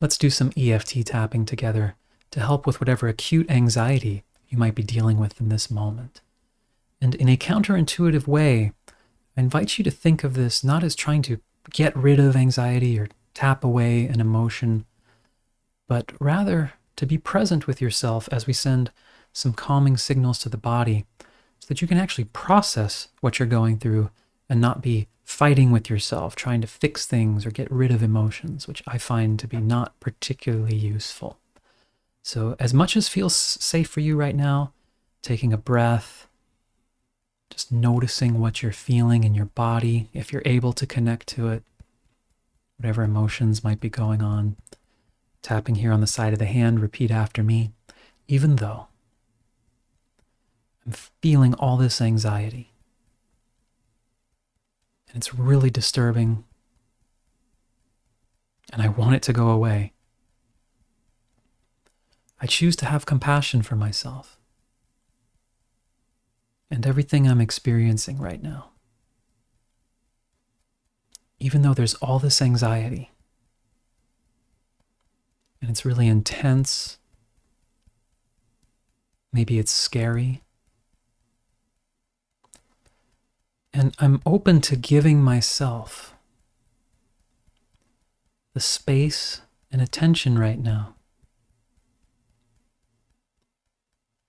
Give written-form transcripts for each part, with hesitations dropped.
Let's do some EFT tapping together to help with whatever acute anxiety you might be dealing with in this moment. And in a counterintuitive way, I invite you to think of this not as trying to get rid of anxiety or tap away an emotion, but rather to be present with yourself as we send some calming signals to the body so that you can actually process what you're going through and not be fighting with yourself, trying to fix things or get rid of emotions, which I find to be not particularly useful. So as much as feels safe for you right now, taking a breath, just noticing what you're feeling in your body, if you're able to connect to it, whatever emotions might be going on. Tapping here on the side of the hand, repeat after me. Even though I'm feeling all this anxiety, and it's really disturbing, and I want it to go away, I choose to have compassion for myself and everything I'm experiencing right now. Even though there's all this anxiety, and it's really intense, maybe it's scary, and I'm open to giving myself the space and attention right now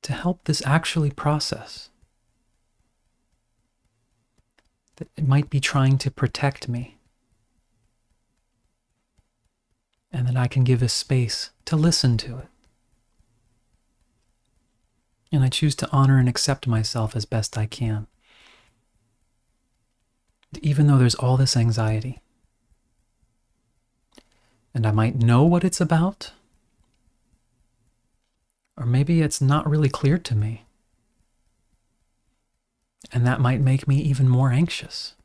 to help this actually process. That it might be trying to protect me, and that I can give a space to listen to it. And I choose to honor and accept myself as best I can. Even though there's all this anxiety, and I might know what it's about, or maybe it's not really clear to me, and that might make me even more anxious.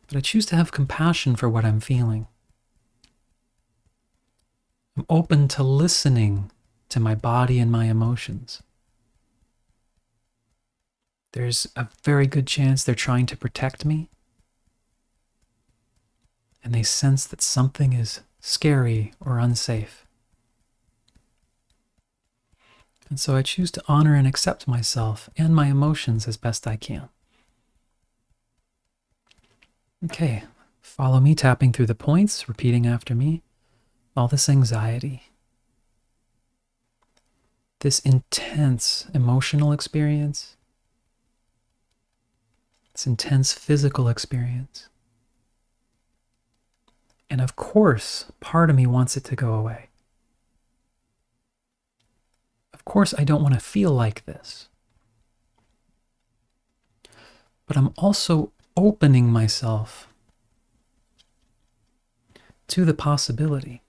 But I choose to have compassion for what I'm feeling. I'm open to listening to my body and my emotions. There's a very good chance they're trying to protect me, and they sense that something is scary or unsafe. And so I choose to honor and accept myself and my emotions as best I can. Okay, follow me, tapping through the points, repeating after me. All this anxiety, this intense emotional experience, this intense physical experience. And of course, part of me wants it to go away. Of course, I don't want to feel like this. But I'm also opening myself to the possibility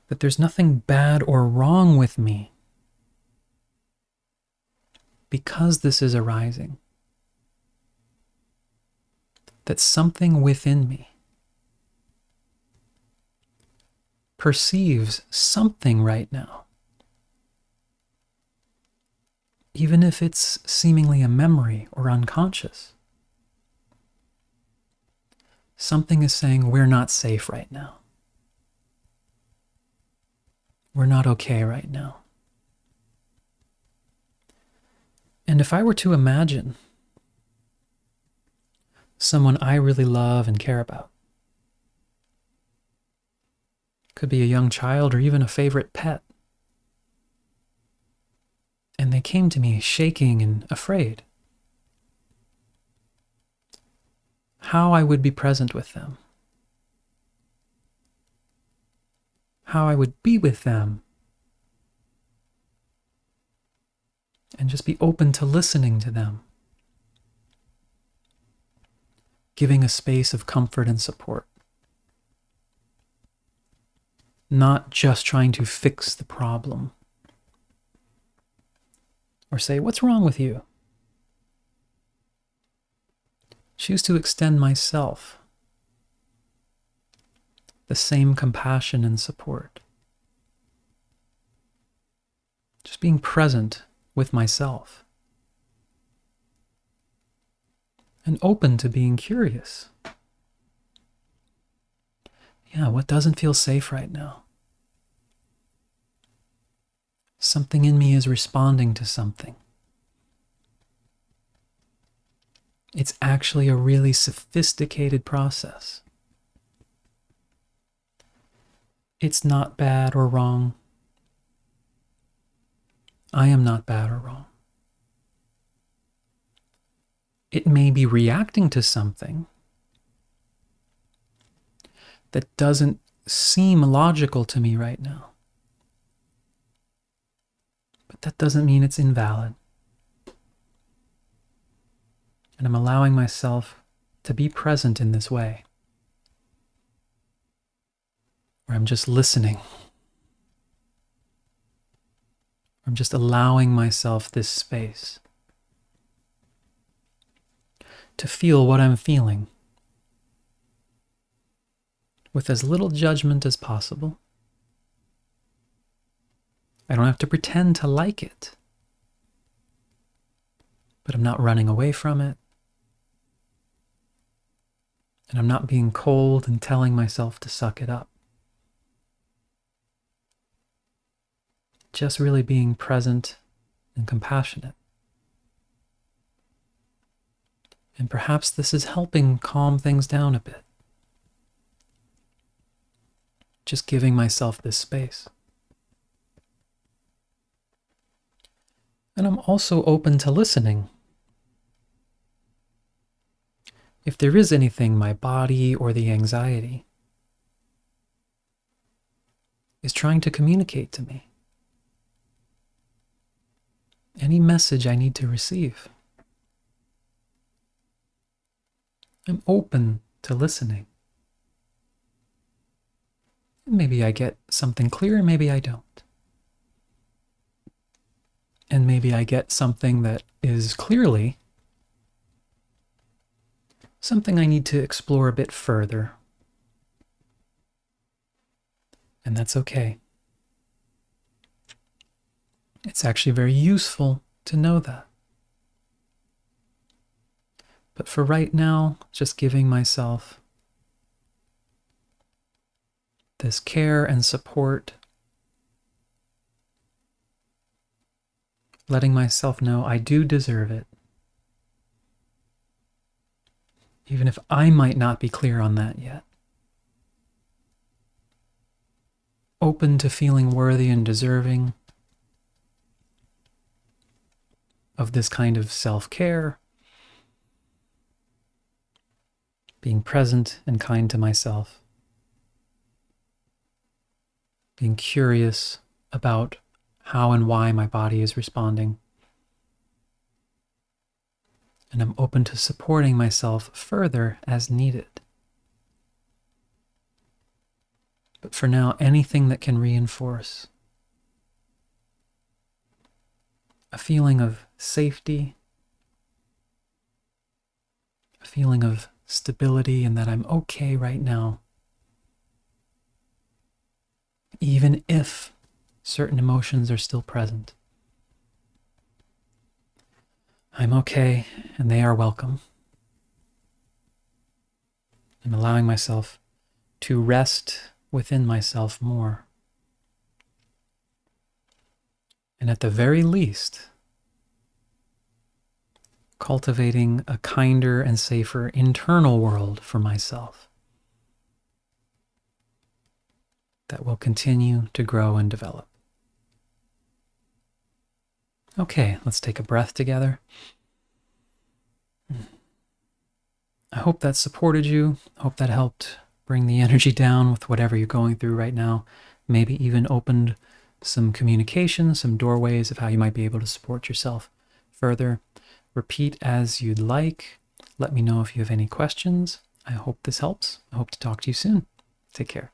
that there's nothing bad or wrong with me because this is arising. That something within me perceives something right now, even if it's seemingly a memory or unconscious. Something is saying we're not safe right now. We're not okay right now. And if I were to imagine someone I really love and care about, could be a young child or even a favorite pet, and they came to me shaking and afraid, how I would be present with them, how I would be with them, and just be open to listening to them, giving a space of comfort and support. Not just trying to fix the problem or say, what's wrong with you? Choose to extend myself the same compassion and support. Just being present with myself and open to being curious. Yeah, what doesn't feel safe right now? Something in me is responding to something. It's actually a really sophisticated process. It's not bad or wrong. I am not bad or wrong. It may be reacting to something that doesn't seem logical to me right now. But that doesn't mean it's invalid. And I'm allowing myself to be present in this way, where I'm just listening. I'm just allowing myself this space to feel what I'm feeling with as little judgment as possible. I don't have to pretend to like it, but I'm not running away from it. And I'm not being cold and telling myself to suck it up. Just really being present and compassionate. And perhaps this is helping calm things down a bit. Just giving myself this space. And I'm also open to listening. If there is anything my body or the anxiety is trying to communicate to me, any message I need to receive, I'm open to listening. Maybe I get something clear, maybe I don't. And maybe I get something that is clearly something I need to explore a bit further. And that's okay. It's actually very useful to know that. But for right now, just giving myself this care and support, letting myself know I do deserve it, even if I might not be clear on that yet. Open to feeling worthy and deserving of this kind of self-care, being present and kind to myself, being curious about how and why my body is responding. And I'm open to supporting myself further as needed. But for now, anything that can reinforce a feeling of safety, a feeling of stability, and that I'm okay right now, even if certain emotions are still present. I'm okay, and they are welcome. I'm allowing myself to rest within myself more. And at the very least, cultivating a kinder and safer internal world for myself that will continue to grow and develop. Okay, let's take a breath together. I hope that supported you. I hope that helped bring the energy down with whatever you're going through right now. Maybe even opened some communication, some doorways of how you might be able to support yourself further. Repeat as you'd like. Let me know if you have any questions. I hope this helps. I hope to talk to you soon. Take care.